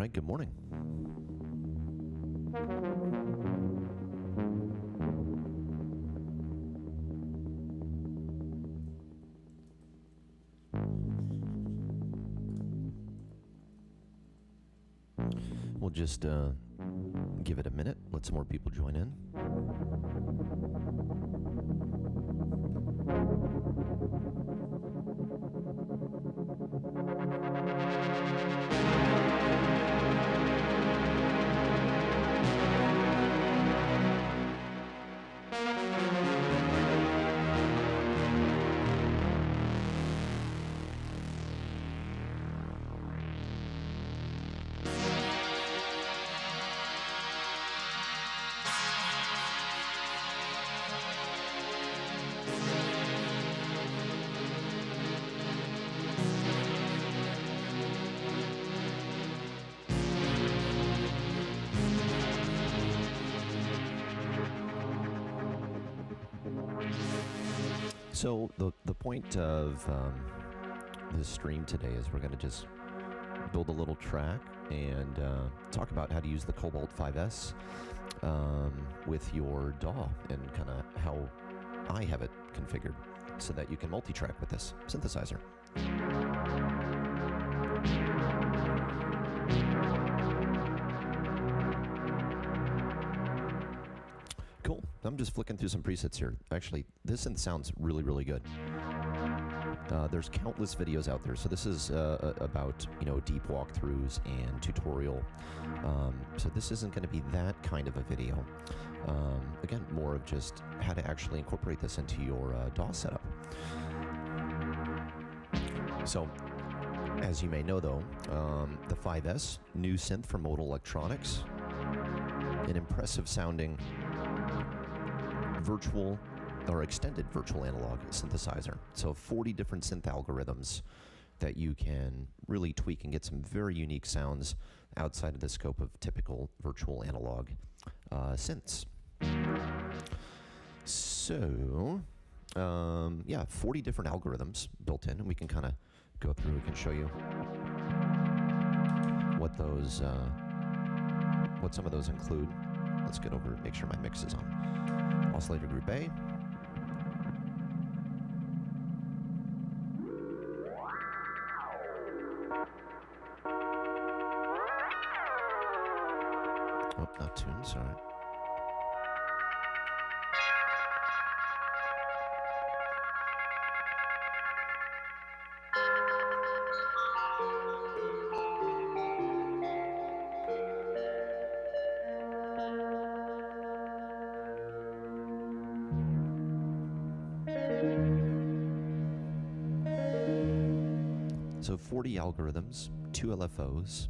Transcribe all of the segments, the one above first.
right, good morning. We'll just give it a minute, let some more people join in. So the point of this stream today is we're going to just build a little track and talk about how to use the Cobalt 5S with your DAW and kind of how I have it configured so that you can multi-track with this synthesizer. Cool. I'm just flicking through some presets here. Actually, this synth sounds really, really good. There's countless videos out there. So this is about, deep walkthroughs and tutorial. So this isn't going to be that kind of a video. Again, more of just how to actually incorporate this into your DAW setup. So, as you may know though, the 5S, new synth from Modal Electronics, an impressive sounding virtual or extended virtual analog synthesizer. So 40 different synth algorithms that you can really tweak and get some very unique sounds outside of the scope of typical virtual analog synths. So, 40 different algorithms built in, and we can kind of go through. We can show you what those, what some of those include. Let's get over, make sure my mix is on. Oscillator Group A. Oh, not tuned, sorry. So 40 algorithms, 2 LFOs,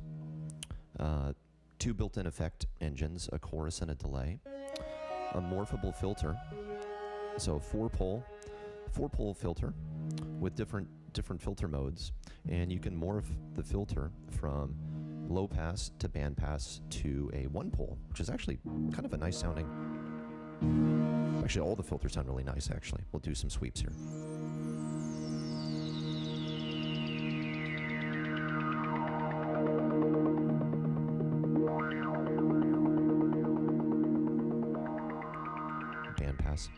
2 built-in effect engines, a chorus and a delay, a morphable filter, so 4-pole filter with different filter modes, and you can morph the filter from low pass to band pass to a 1-pole, which is actually kind of a nice sounding. Actually, all the filters sound really nice, actually. We'll do some sweeps here. Band pass.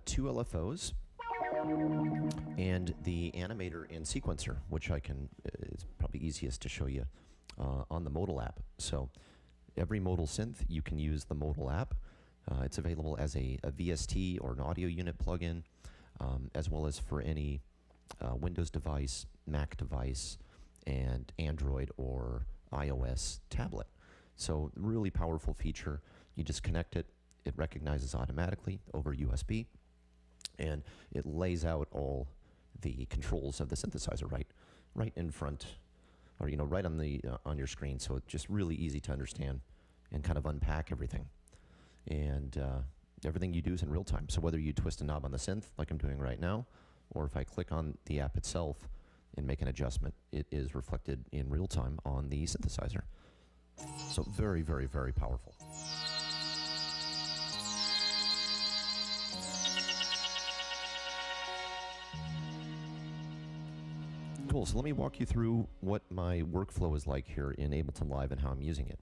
Two LFOs and the animator and sequencer, which it's probably easiest to show you on the Modal app. So every Modal synth, you can use the Modal app. It's available as a VST or an audio unit plugin, as well as for any Windows device, Mac device, and Android or iOS tablet. So really powerful feature. You just connect it, it recognizes automatically over USB, and it lays out all the controls of the synthesizer right in front, or right on the on your screen. So it's just really easy to understand and kind of unpack everything. And everything you do is in real time. So whether you twist a knob on the synth, like I'm doing right now, or if I click on the app itself and make an adjustment, it is reflected in real time on the synthesizer. So very, very, very powerful. Cool. So let me walk you through what my workflow is like here in Ableton Live and how I'm using it.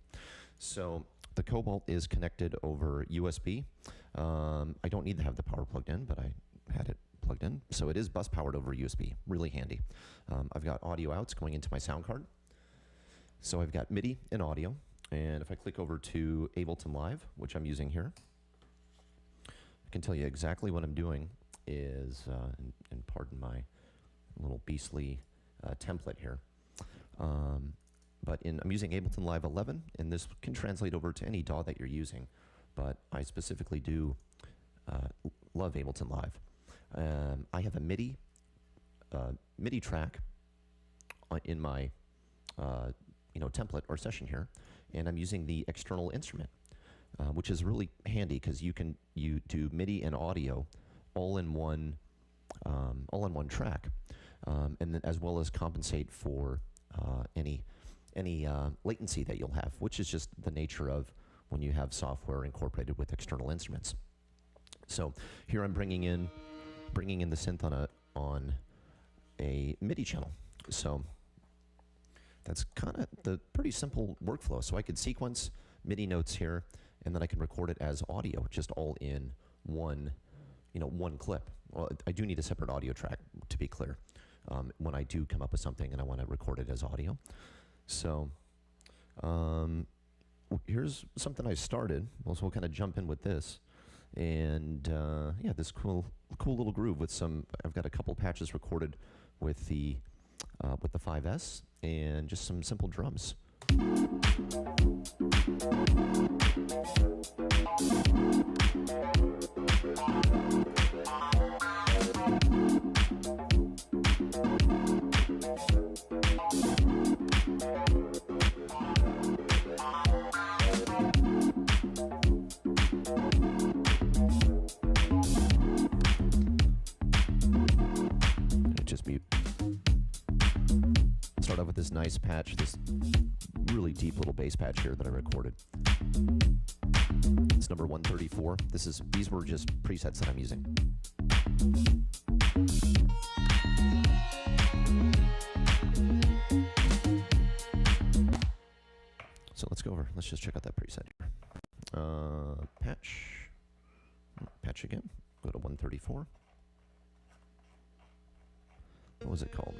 So the Cobalt is connected over USB. I don't need to have the power plugged in, but I had it plugged in. So it is bus powered over USB. Really handy. I've got audio outs going into my sound card. So I've got MIDI and audio. And if I click over to Ableton Live, which I'm using here, I can tell you exactly what I'm doing is, and pardon my little beastly template here. But I'm using Ableton Live 11, and this can translate over to any DAW that you're using. But I specifically do love Ableton Live. I have a MIDI track in my template or session here, and I'm using the external instrument, which is really handy because you do MIDI and audio all in one track, and then as well as compensate for any latency that you'll have, which is just the nature of when you have software incorporated with external instruments. So here I'm bringing in the synth on a MIDI channel. So that's kind of the pretty simple workflow. So I could sequence MIDI notes here, and then I can record it as audio, just all in one clip. Well, I do need a separate audio track, to be clear, when I do come up with something and I want to record it as audio. So here's something I started. So we'll kind of jump in with this. And yeah, this cool little groove with I've got a couple patches recorded with the 5S and just some simple drums. Start off with this nice patch, this really deep little bass patch here that I recorded. It's number 134. These were just presets that I'm using. So let's just check out that preset here. Patch again, go to 134. What was it called?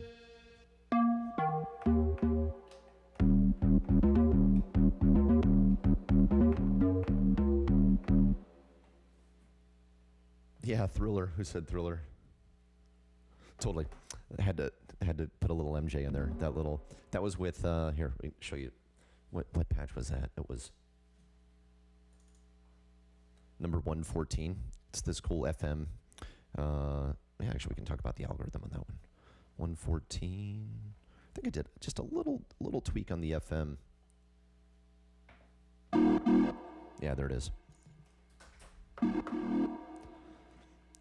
Yeah, Thriller. Who said Thriller? Totally. I had to put a little MJ in there. That was with here. Let me show you. What patch was that? It was number 114. It's this cool FM. Yeah, actually, we can talk about the algorithm on that one. 114. I think I did just a little tweak on the FM. Yeah, there it is.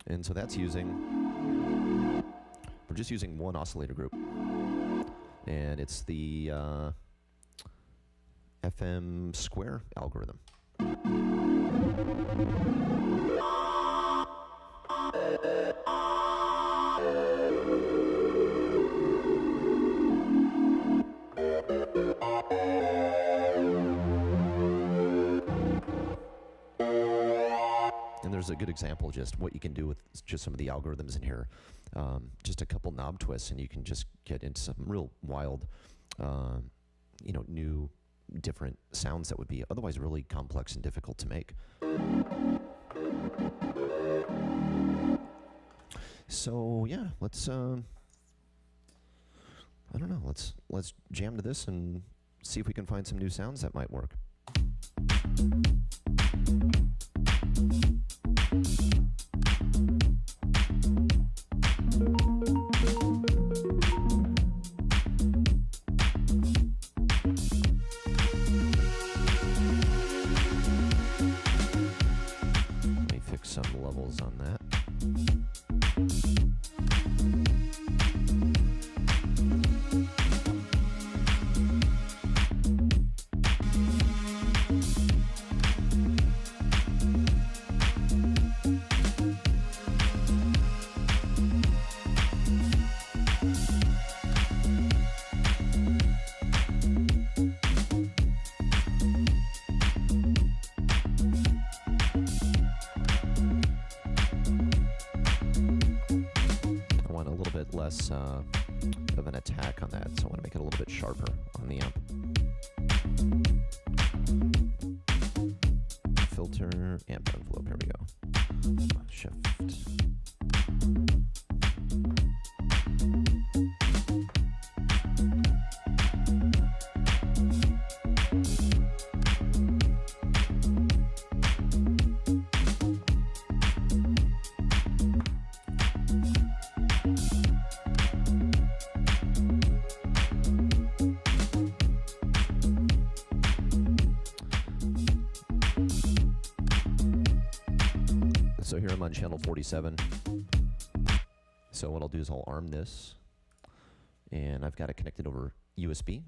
And so that's we're just using one oscillator group. And it's the FM square algorithm. And there's a good example of just what you can do with just some of the algorithms in here. Just a couple knob twists, and you can just get into some real wild, new, different sounds that would be otherwise really complex and difficult to make. So yeah, let's I don't know, let's jam to this and see if we can find some new sounds that might work. Let me fix some levels on that. less of an attack on that, so I want to make it a little bit sharper on the amp. Filter, amp envelope, here we go. Shift. So here I'm on channel 47. So what I'll do is I'll arm this, and I've got it connected over USB,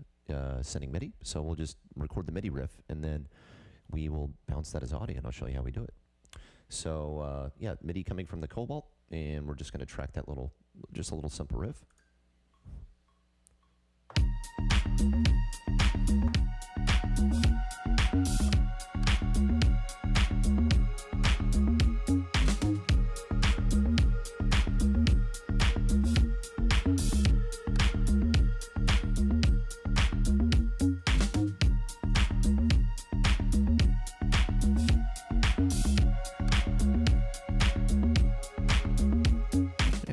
sending MIDI. So we'll just record the MIDI riff, and then we will bounce that as audio, and I'll show you how we do it. So yeah, MIDI coming from the Cobalt, and we're just going to track that just a little simple riff.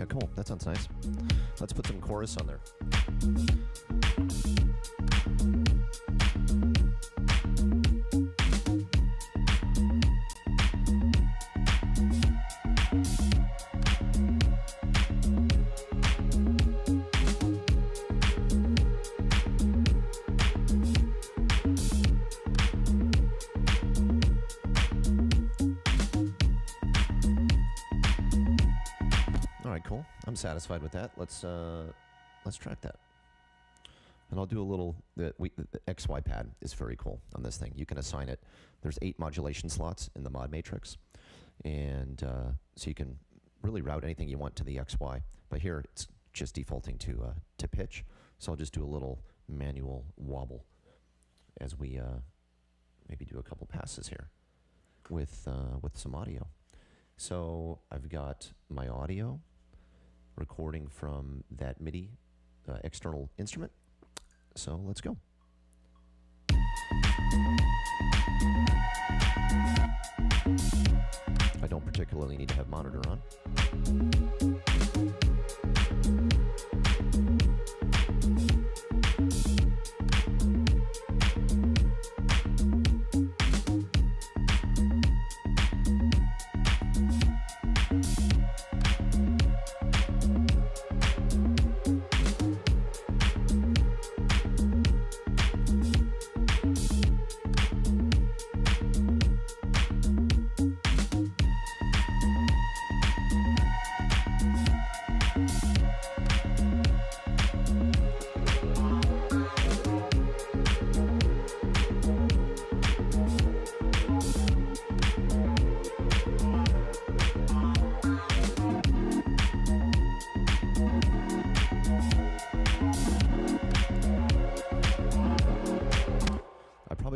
Cool, that sounds nice. Let's put some chorus on there. Cool. I'm satisfied with that. Let's track that. And I'll do a little. The XY pad is very cool on this thing. You can assign it. There's 8 modulation slots in the mod matrix, and so you can really route anything you want to the XY. But here it's just defaulting to pitch. So I'll just do a little manual wobble as we maybe do a couple passes here with some audio. So I've got my audio recording from that MIDI external instrument. So let's go. I don't particularly need to have monitor on.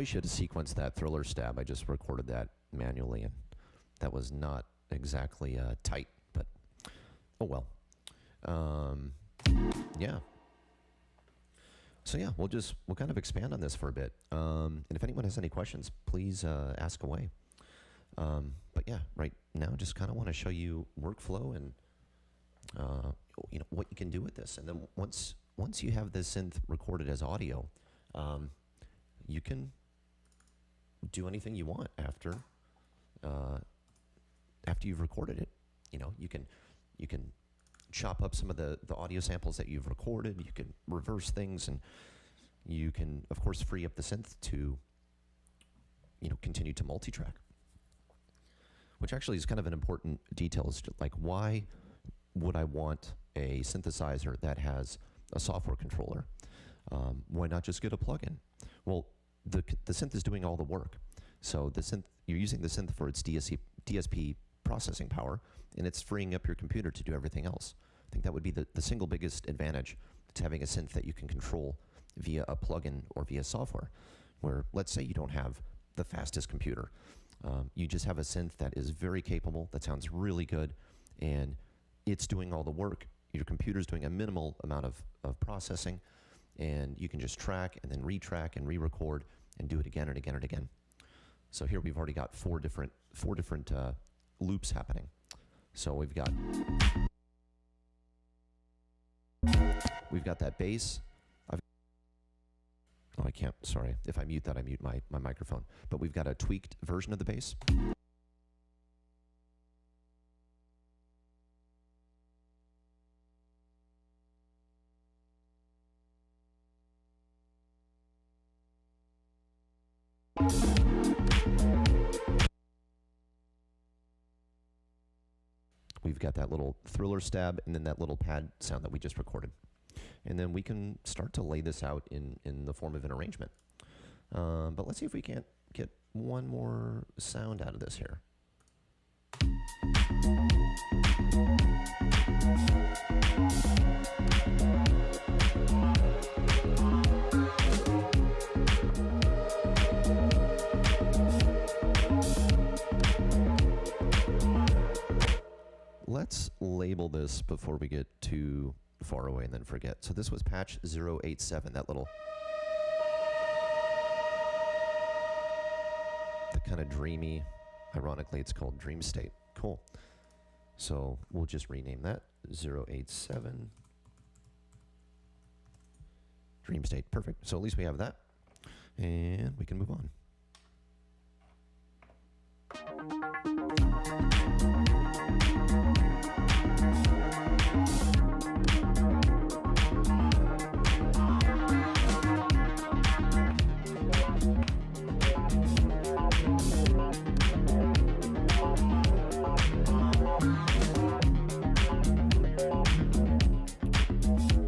Should sequence that Thriller stab. I just recorded that manually, and that was not exactly tight, but oh well. Yeah. So yeah, we'll kind of expand on this for a bit. And if anyone has any questions, please ask away. But yeah, right now, just kind of want to show you workflow and what you can do with this. And then once you have this synth recorded as audio, you can do anything you want after you've recorded it. You can chop up some of the audio samples that you've recorded. You can reverse things, and you can, of course, free up the synth to continue to multi-track, which actually is kind of an important detail. Is like, why would I want a synthesizer that has a software controller? Why not just get a plugin? Well, the synth is doing all the work. So the synth, you're using the synth for its DSP processing power, and it's freeing up your computer to do everything else. I think that would be the single biggest advantage to having a synth that you can control via a plugin or via software, where let's say you don't have the fastest computer. You just have a synth that is very capable, that sounds really good, and it's doing all the work. your computer's doing a minimal amount of processing, and you can just track and then retrack and re-record and do it again and again and again. So here we've already got four different loops happening. So we've got that bass. Oh, I can't, sorry. If I mute that, I mute my microphone. But we've got a tweaked version of the bass. We've got that little thriller stab and then that little pad sound that we just recorded. And then we can start to lay this out in the form of an arrangement. But let's see if we can't get one more sound out of this here. Let's label this before we get too far away and then forget. So this was patch 087, that little, the kind of dreamy, ironically it's called dream state. Cool. So we'll just rename that 087 dream state. Perfect. So at least we have that, and we can move on.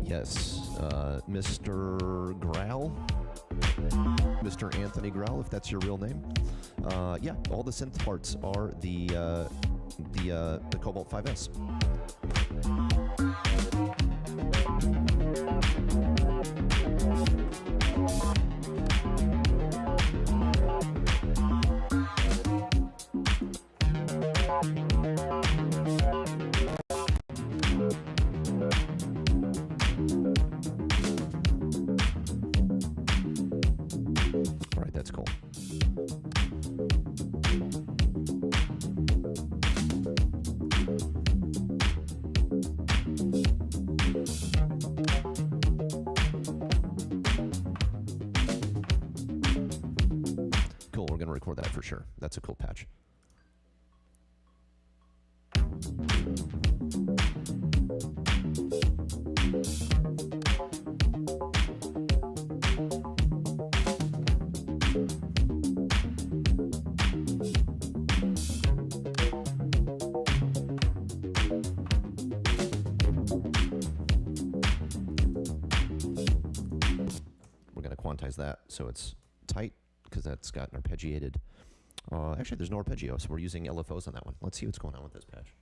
Yes, Mr. Growl, Mr. Anthony Growl, if that's your real name. Yeah, all the synth parts are the Cobalt 5S. All right, that's cool. Cool, we're going to record that for sure. That's a cool patch. Quantize that so it's tight because that's got an arpeggiated. Actually, there's no arpeggio, so we're using LFOs on that one. Let's see what's going on with this patch.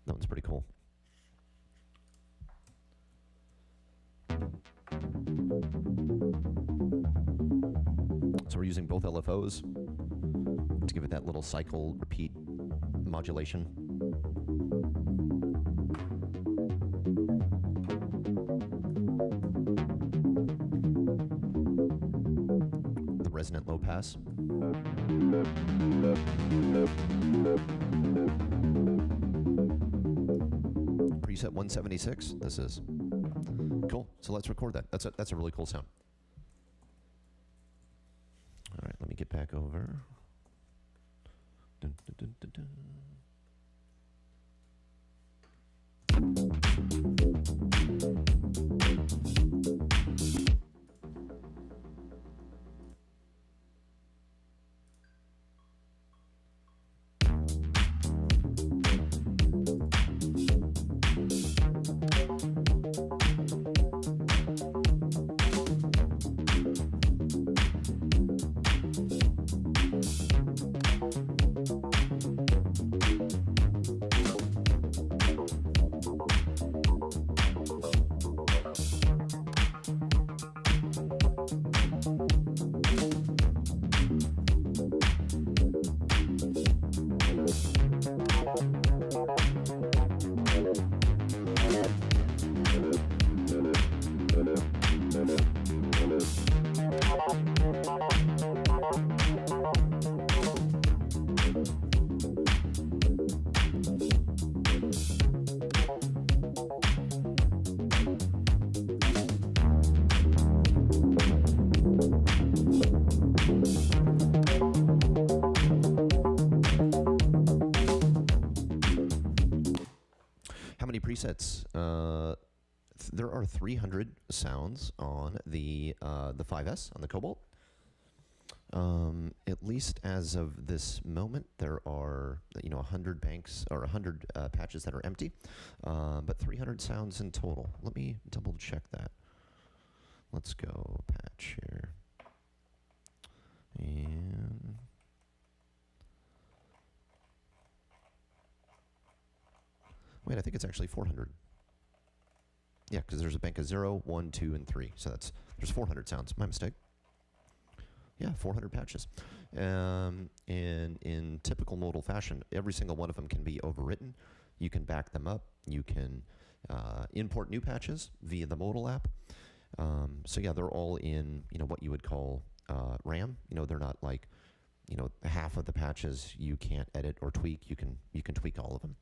That one's pretty cool. So we're using both LFOs to give it that little cycle repeat modulation. Resonant low pass. Preset 176. This is cool. So let's record that. That's a really cool sound. All right, let me get back over. Dun, dun, dun, dun, dun. presets. There are 300 sounds on the 5S, on the Cobalt. At least as of this moment, there are 100 banks or 100 patches that are empty, but 300 sounds in total. Let me double check that. Let's go patch here. And wait, I think it's actually 400. Yeah, because there's a bank of 0, 1, 2, and 3. So there's 400 sounds. My mistake. Yeah, 400 patches. And in typical modal fashion, every single one of them can be overwritten. You can back them up. You can import new patches via the Modal app. So yeah, they're all in what you would call RAM. They're not like half of the patches you can't edit or tweak. You can tweak all of them.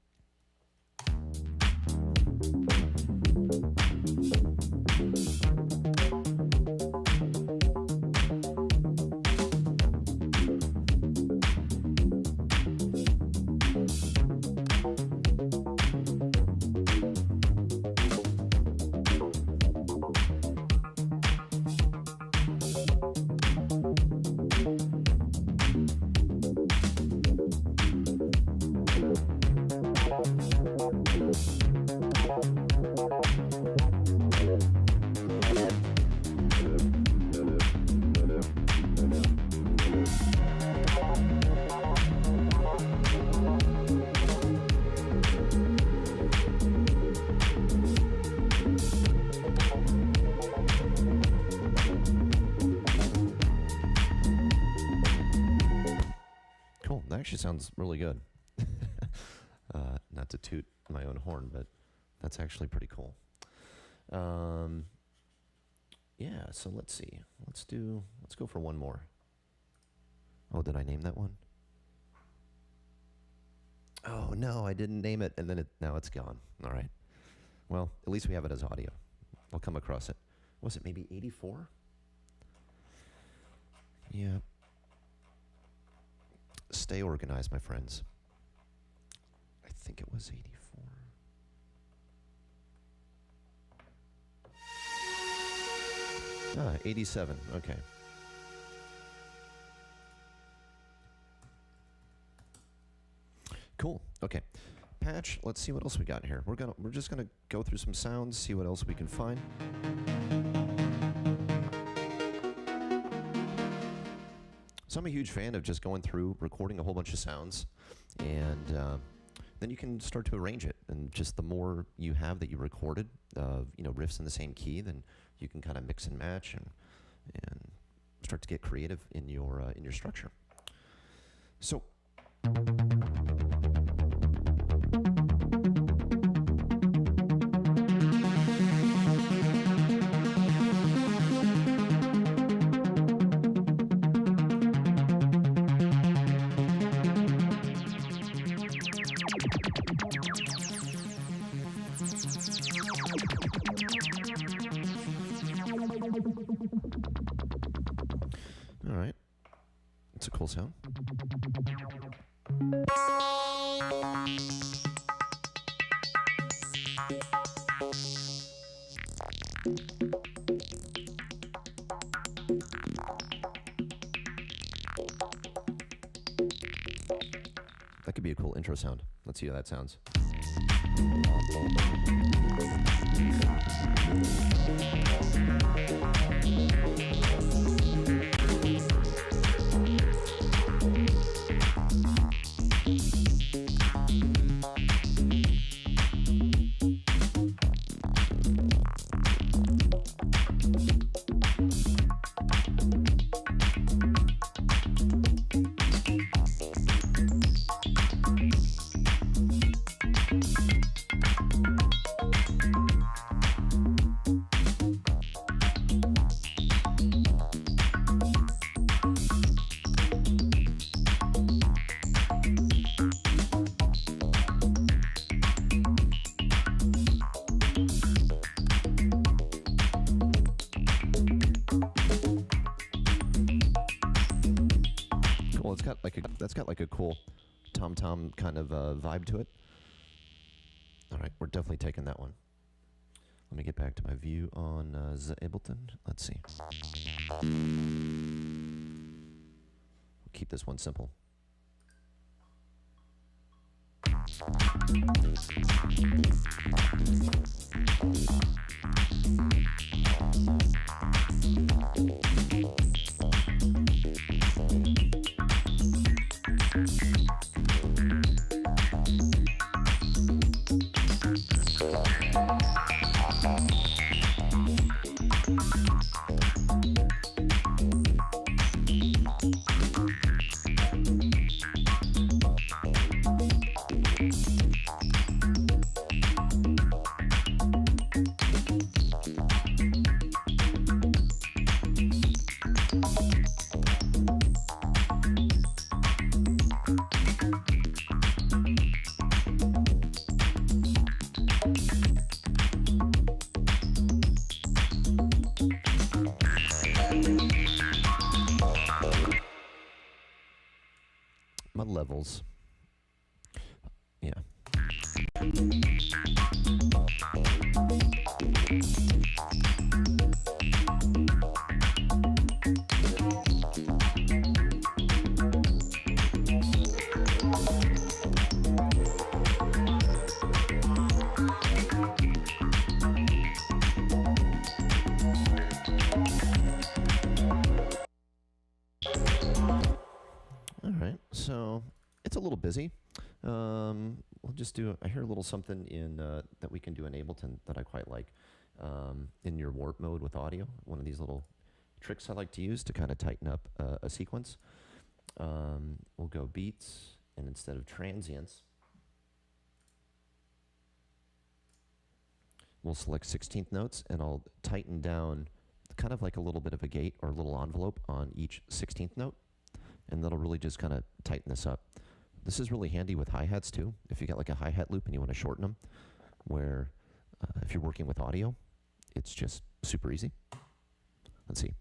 That actually sounds really good. Not to toot my own horn, but that's actually pretty cool. Yeah, so let's see. Let's go for one more. Oh, did I name that one? Oh no, I didn't name it, and then now it's gone. All right. Well, at least we have it as audio. I'll come across it. Was it maybe 84? Yeah. Stay organized, my friends. I think it was 84. Ah, 87. Okay. Cool. Okay. Patch. Let's see what else we got here. We're just gonna go through some sounds, see what else we can find. So I'm a huge fan of just going through, recording a whole bunch of sounds, and then you can start to arrange it. And just the more you have that you recorded, riffs in the same key, then you can kind of mix and match and start to get creative in your structure. So. All right. It's a cool sound. That could be a cool intro sound. Let's see how that sounds. That's got like a cool tom-tom kind of vibe to it. All right, we're definitely taking that one. Let me get back to my view on the Ableton. Let's see. We'll keep this one simple. My levels. Yeah. All right, so it's a little busy. We'll just do, I hear a little something in that we can do in Ableton that I quite like. In your warp mode with audio, one of these little tricks I like to use to kind of tighten up a sequence. We'll go beats, and instead of transients, we'll select 16th notes, and I'll tighten down kind of like a little bit of a gate or a little envelope on each 16th note, and that'll really just kind of tighten this up. This is really handy with hi-hats too. If you got like a hi-hat loop and you want to shorten them, where if you're working with audio, it's just super easy. Let's see.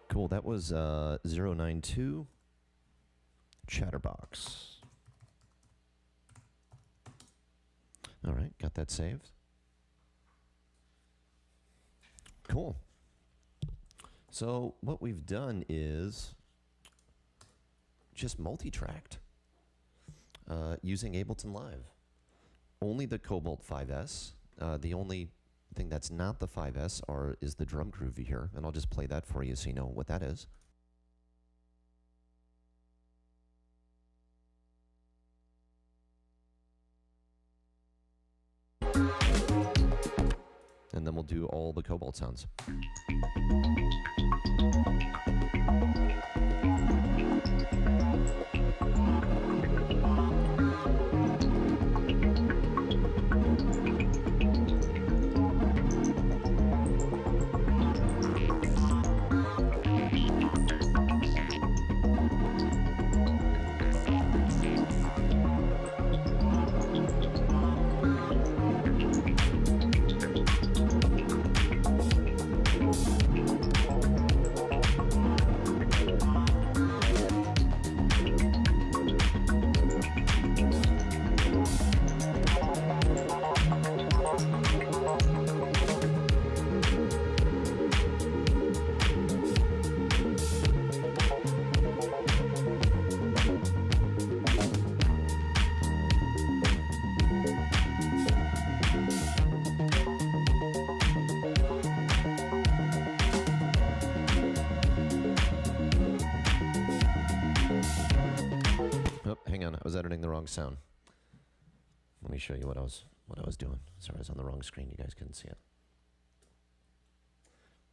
Cool, that was 092 Chatterbox. All right, got that saved. Cool. So what we've done is just multi-tracked using Ableton Live. Only the Cobalt 5S. The only thing that's not the 5S is the drum groovy here, and I'll just play that for you so you know what that is. And then we'll do all the Cobalt sounds. I was editing the wrong sound. Let me show you what I was doing. Sorry, I was on the wrong screen. You guys couldn't see it.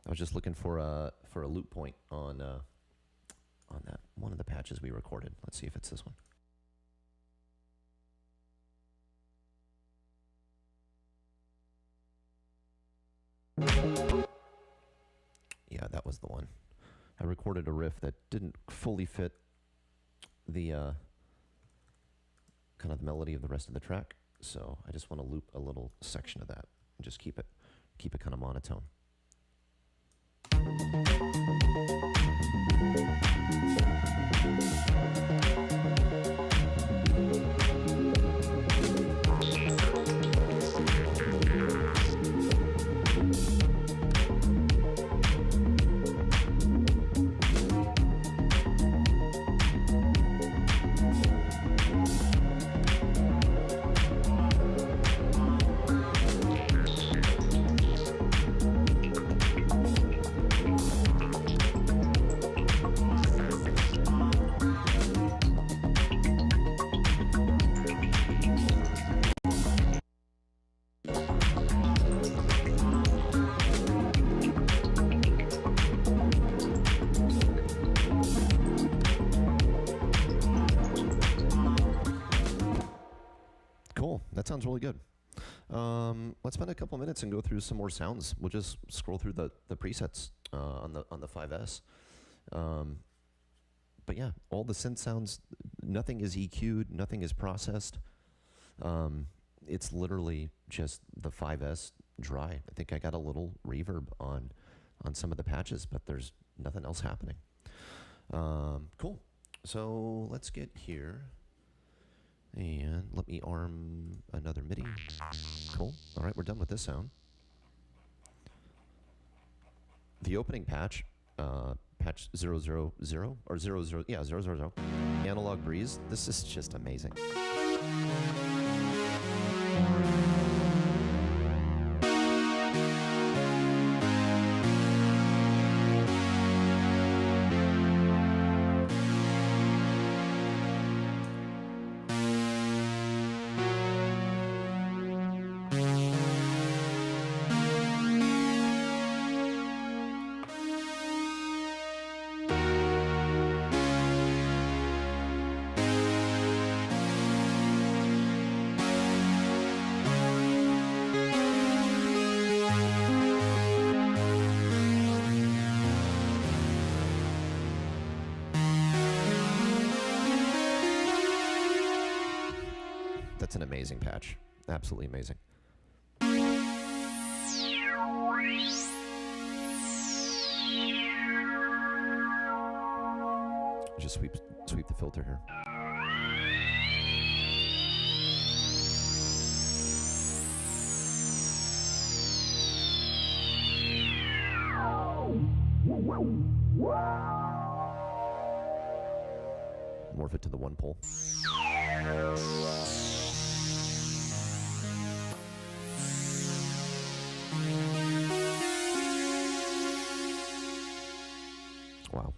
I was just looking for a loop point on that one of the patches we recorded. Let's see if it's this one. Yeah, that was the one. I recorded a riff that didn't fully fit the kind of the melody of the rest of the track, so I just want to loop a little section of that and just keep it kind of monotone. Cool. That sounds really good. Let's spend a couple minutes and go through some more sounds. We'll just scroll through the presets on the 5S. But yeah, all the synth sounds, nothing is EQ'd, nothing is processed. It's literally just the 5S dry. I think I got a little reverb on some of the patches, but there's nothing else happening. Cool. So let's get here. And let me arm another MIDI. Cool. All right, we're done with this sound. The opening patch, patch 000, or 00, yeah, 000, Analog Breeze. This is just amazing. That's an amazing patch. Absolutely amazing. Just sweep the filter here. Morph it to the one pole. Wow.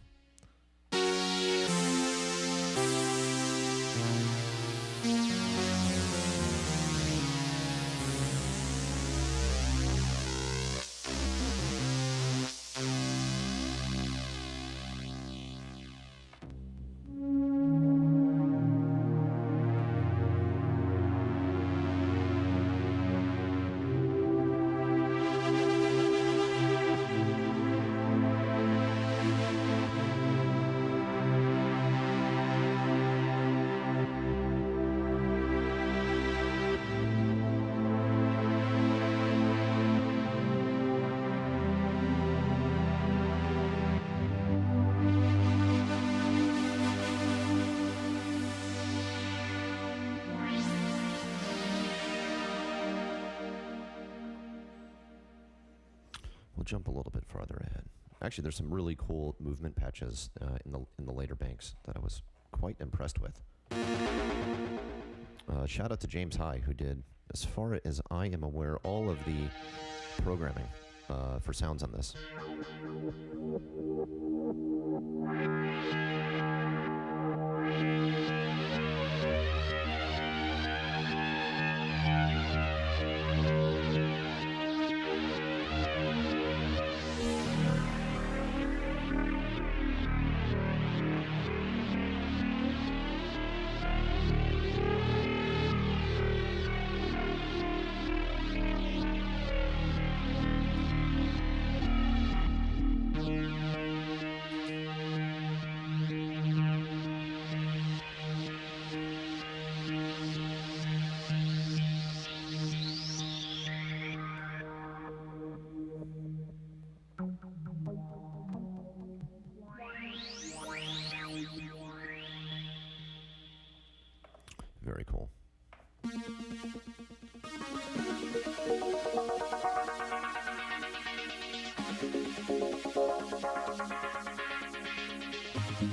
We'll jump a little bit farther ahead. Actually, there's some really cool movement patches in the later banks that I was quite impressed with. Shout out to James High, who did, as far as I am aware, all of the programming for sounds on this. Well,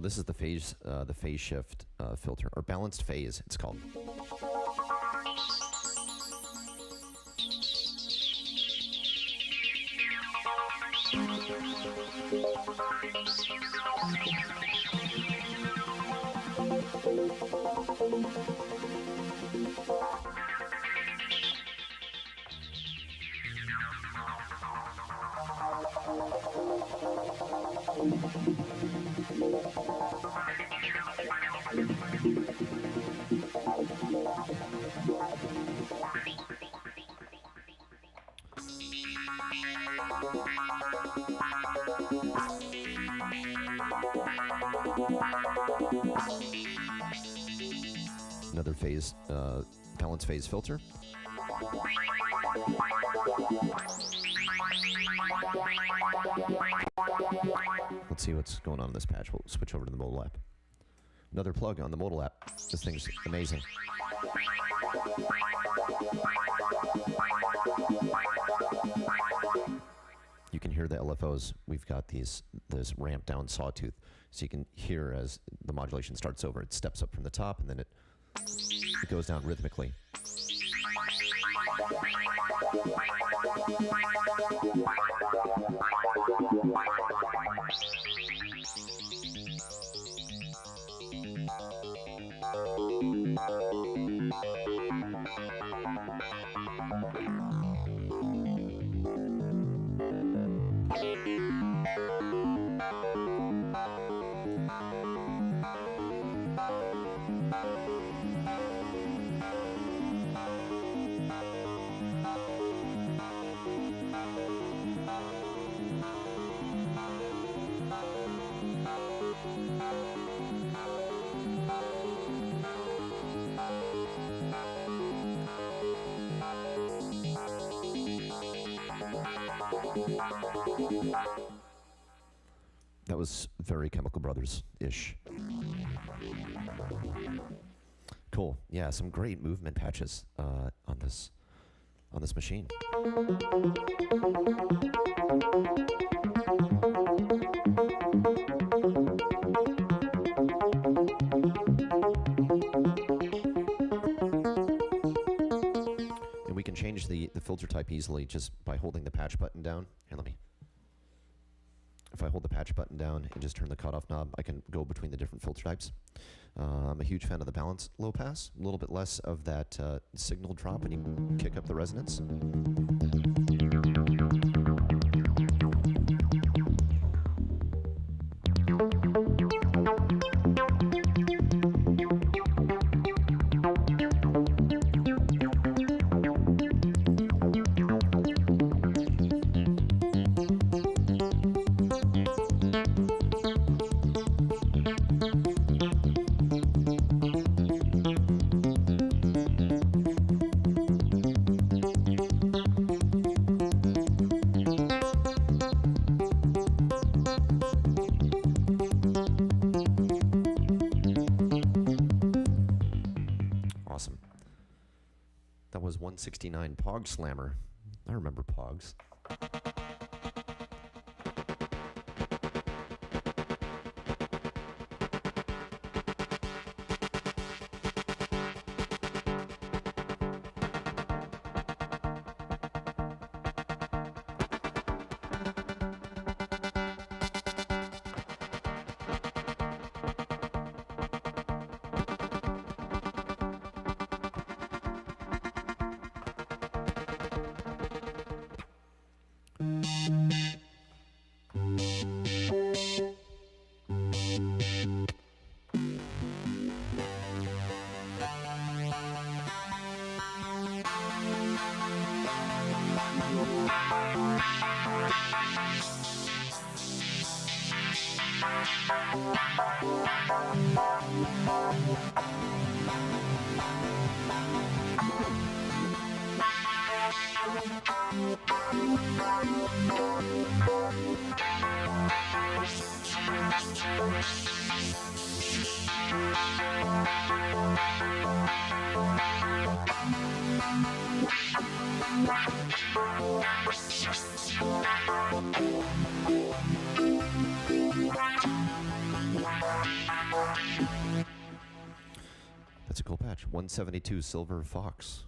this is the phase shift filter, or balanced phase, it's called. Another phase, balance phase filter. Let's see what's going on in this patch. We'll switch over to the Modal app. Another plug on the Modal app. This thing's amazing. You can hear the LFOs. We've got this ramped down sawtooth, so you can hear as the modulation starts over. It steps up from the top, and then it goes down rhythmically. That was very Chemical Brothers-ish. Cool. Yeah, some great movement patches on this machine. And we can change the filter type easily just by holding the patch button down. Here, if I hold the patch button down and just turn the cutoff knob, I can go between the different filter types. I'm a huge fan of the balance low pass, a little bit less of that signal drop when you kick up the resonance. That was 169 Pog Slammer. I remember Pogs. That's a cool patch. 172 Silver Fox.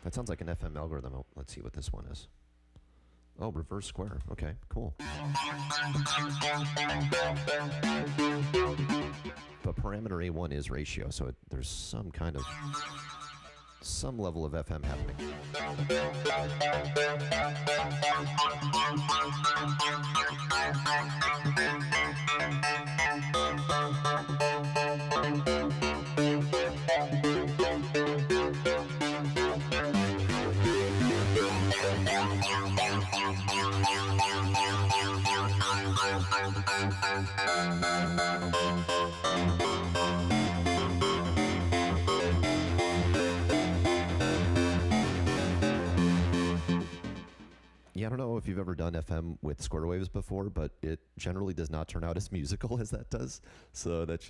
That sounds like an FM algorithm. Oh, let's see what this one is. Oh, reverse square. Okay, cool. But parameter A1 is ratio, so there's some level of FM happening. Yeah, I don't know if you've ever done FM with square waves before, but it generally does not turn out as musical as that does. So that's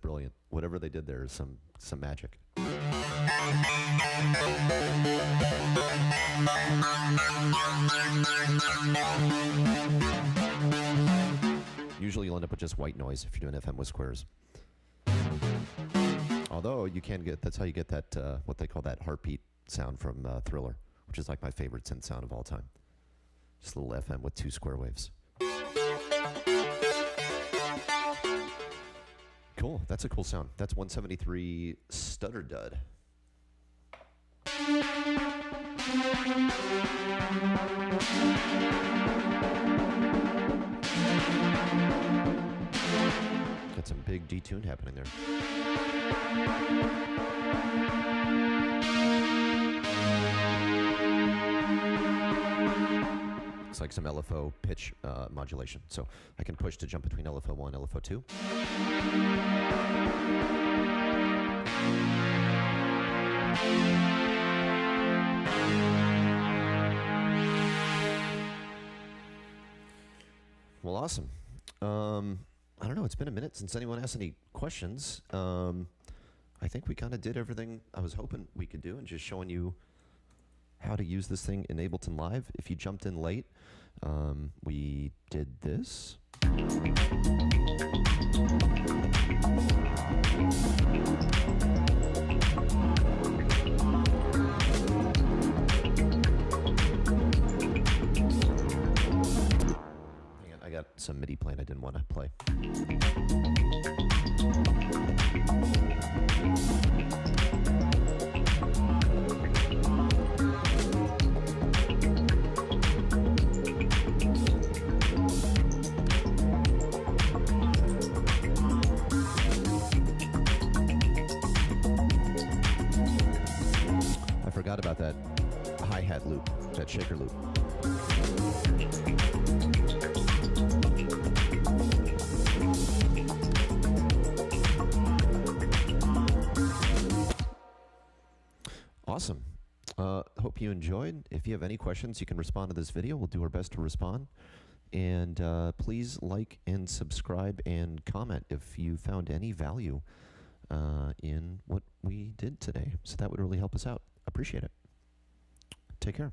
brilliant. Whatever they did there is some magic. Usually you'll end up with just white noise if you're doing FM with squares. Although you can get, that's how you get that, what they call that heartbeat sound from Thriller, which is like my favorite synth sound of all time. Just a little FM with 2 square waves. Cool, that's a cool sound. That's 173 Stutter Dud. Got some big detune happening there. Looks like some LFO pitch modulation. So I can push to jump between LFO 1 and LFO 2. Well, awesome. I don't know. It's been a minute since anyone asked any questions. I think we kind of did everything I was hoping we could do, and just showing you how to use this thing in Ableton Live. If you jumped in late, we did this. Hang on, I got some MIDI playing I didn't want to play. I forgot about that hi-hat loop, that shaker loop. Awesome. Hope you enjoyed. If you have any questions, you can respond to this video. We'll do our best to respond. And please like and subscribe and comment if you found any value in what we did today. So that would really help us out. Appreciate it. Take care.